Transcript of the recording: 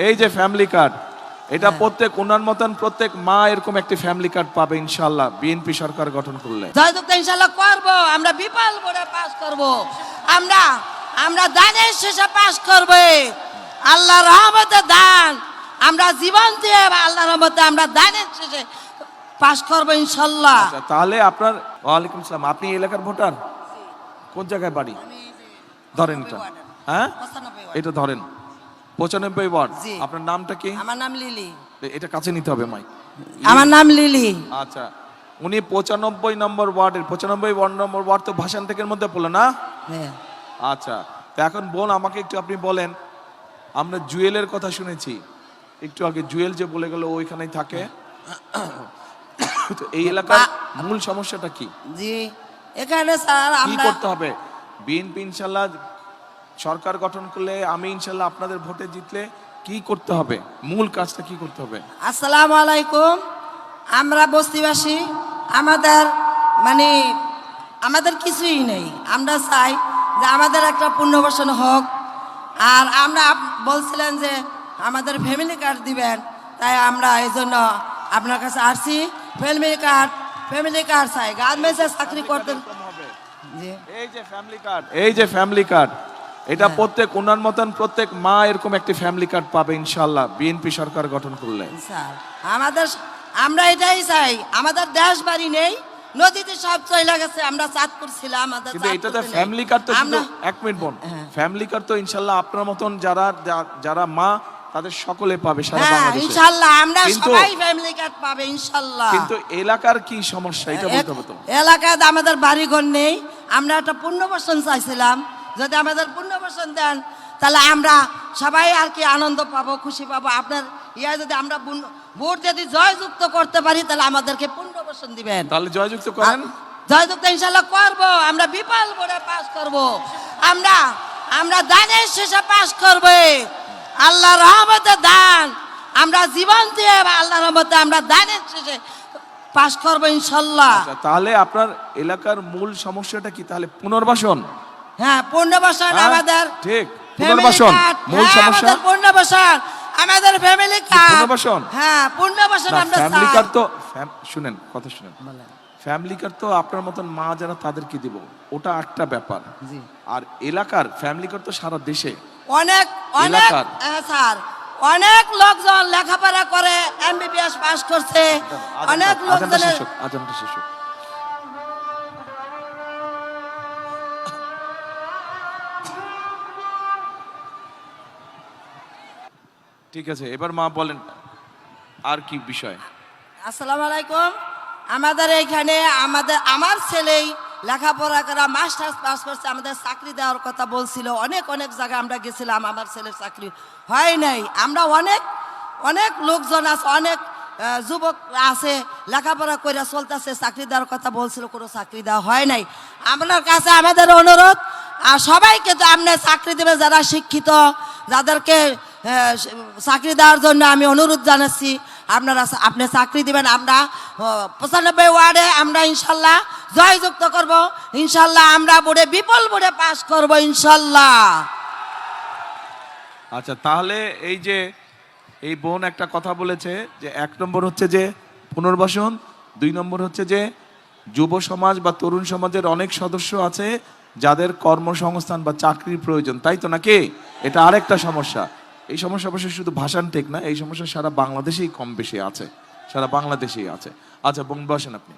এই যে family card, এটা প্রত্যেক ওনার মতন প্রত্যেক মা এরকম একটি ফ্যামিলি কার্ড পাবে ইনশাআল্লাহ বিএনপি সরকার গঠন করলে। জয়যুক্ত ইনশাআল্লাহ করব, আমরা বিপুল ভোটে পাস করব, আমরা দানের শেষে পাস করব। আল্লাহর রহমতে দান আমরা জীবন দিয়ে আল্লাহর রহমতে আমরা দানের শেষে পাস করব ইনশাআল্লাহ। আচ্ছা, তাহলে আপনার ওয়ালাইকুম সালাম, আপনি এই এলাকার ভোটার? কোন জায়গায় বাড়ি? ধরেন এটা, হ্যাঁ এটা ধরেন 95 ওয়ার্ড। আপনার নামটা কি? আমার নাম লিলি। এটা কাছে নিতে হবে মাইক। আমার নাম লিলি। আচ্ছা, উনি 95 নম্বর ওয়ার্ডের 95 নম্বর ওয়ার্ড তো ভাষান থেকে মধ্যে পড়লো না? হ্যাঁ। আচ্ছা, তো এখন বোন আমাকে একটু আপনি বলেন, আমরা জুয়েলের কথা শুনেছি একটু আগে, জুয়েল যে বলে গেল ওইখানেই থাকে, তো এই এলাকার মূল সমস্যাটা কি? জি, এখানে স্যার কি আমরা করতে হবে? বিএনপি ইনশাআল্লাহ সরকার গঠন করলে, আমি ইনশাআল্লাহ আপনাদের ভোটে জিতলে কি করতে হবে, মূল কাজটা কি করতে হবে? আসসালামু আলাইকুম। আমরা বস্তিবাসী, আমাদের কিছুই নেই। আমরা চাই যে আমাদের একটা পুনর্বাসন হোক। আর আমরা বলছিলেন যে আমাদের ফ্যামিলি কার্ড দিবেন, তাই আমরা এই জন্য আপনার কাছে আসছি। ফ্যামিলি কার্ড চাই, গার্মেন্টসে চাকরি করতে। এই যে ফ্যামিলি কার্ড, এটা প্রত্যেক ওনার মতন প্রত্যেক মা এরকম একটি ফ্যামিলি কার্ড পাবে ইনশাআল্লাহ বিএনপি সরকার গঠন করলে। স্যার আমরা এটাই চাই। আমাদের দেশ বাড়ি নেই, নদীতে সব চলে গেছে। আমরা চাঁদপুর ছিলাম, আমাদের কিন্তু এটাতে ফ্যামিলি কার্ড তো শুধু এক মিনিট বোন, ফ্যামিলি কার্ড তো ইনশাআল্লাহ আপনার মতন যারা মা তাদের সকলে পাবে সারা বাংলাদেশে ইনশাআল্লাহ। আমরা সবাই ফ্যামিলি কার্ড পাবে ইনশাআল্লাহ। কিন্তু এলাকার কি সমস্যা এটা বলতে হবে তো। এলাকায় আমাদের বাড়িঘর নেই, আমরা একটা পুনর্বাসন চাইছিলাম। যদি আমাদের পুনর্বাসন দেন তাহলে আমরা সবাই আর কি আনন্দ পাবো, খুশি পাবো। আপনার যদি আমরা ভোট যদি জয়যুক্ত করতে পারি তাহলে আমাদেরকে পুনর্বাসন দিবেন। তাহলে জয়যুক্ত করেন। জয়যুক্ত ইনশাআল্লাহ করব, আমরা বিপুল ভোটে পাস করব। আমরা দানের শেষে পাস করব। আল্লাহর রহমতে দান আমরা জীবন দিয়ে আল্লাহর রহমতে আমরা দানের শেষে পাস করব ইনশাআল্লাহ। তাহলে আপনার এলাকার মূল সমস্যাটা কি? তাহলে পুনর্বাসন। হ্যাঁ, পুনর্বাসন আমাদের ঠিক। পুনর্বাসন মূল সমস্যা। পুনর্বাসন আমাদের ফ্যামিলি কার্ড। পুনর্বাসন, হ্যাঁ পুনর্বাসন আমরা চাই। ফ্যামিলি কার্ড তো শুনেন, কথা শুনেন। ফ্যামিলি কার্ড তো আপনার মতন মা যারা তাদেরকে দিব, ওটা একটা ব্যাপার। আর এলাকার ফ্যামিলি কার্ড তো সারা দেশে অনেক স্যার, অনেক লোকজন লেখাপড়া করে এমবিবিএস পাস করছে। অনেক লোকজনের আজানটা শেষ হোক। ঠিক আছে, এবার মা বলেন আর কি বিষয়? আসসালামু আলাইকুম। আমাদের এইখানে আমার ছেলেই লেখাপড়া করা মাস্টার্স পাস করছে। আমাদের চাকরি দেওয়ার কথা বলছিল, অনেক জায়গায় আমরা গেছিলাম, আমার ছেলের চাকরি হয় নাই। আমরা অনেক লোকজন আছে, অনেক যুবক আছে লেখাপড়া করে চলতেছে, চাকরি দেওয়ার কথা বলছিল, কোনো চাকরি দেওয়া হয় নাই। আপনার কাছে আমাদের অনুরোধ, আর সবাইকে তো আপনি চাকরি দেবে, যারা শিক্ষিত, যাদেরকে চাকরি দেওয়ার জন্য আমি অনুরোধ জানাচ্ছি। আপনি চাকরি দিবেন। আমরা 95 ওয়ার্ডে আমরা ইনশাল্লাহ জয়যুক্ত করব ইনশাল্লাহ। আমরা বিপুল ভোটে পাস করব ইনশাল্লাহ। আচ্ছা, তাহলে এই বোন একটা কথা বলেছে যে 1 নম্বর হচ্ছে যে পুনর্বাসন, 2 নম্বর হচ্ছে যে যুব সমাজ বা তরুণ সমাজের অনেক সদস্য আছে যাদের কর্মসংস্থান বা চাকরির প্রয়োজন, তাই তো নাকি? এটা আরেকটা সমস্যা। এই সমস্যা অবশ্যই শুধু ভাষান ঠিক না, এই সমস্যা সারা বাংলাদেশেই কম বেশি আছে, সারা বাংলাদেশেই আছে। আচ্ছা বোন বসেন আপনি।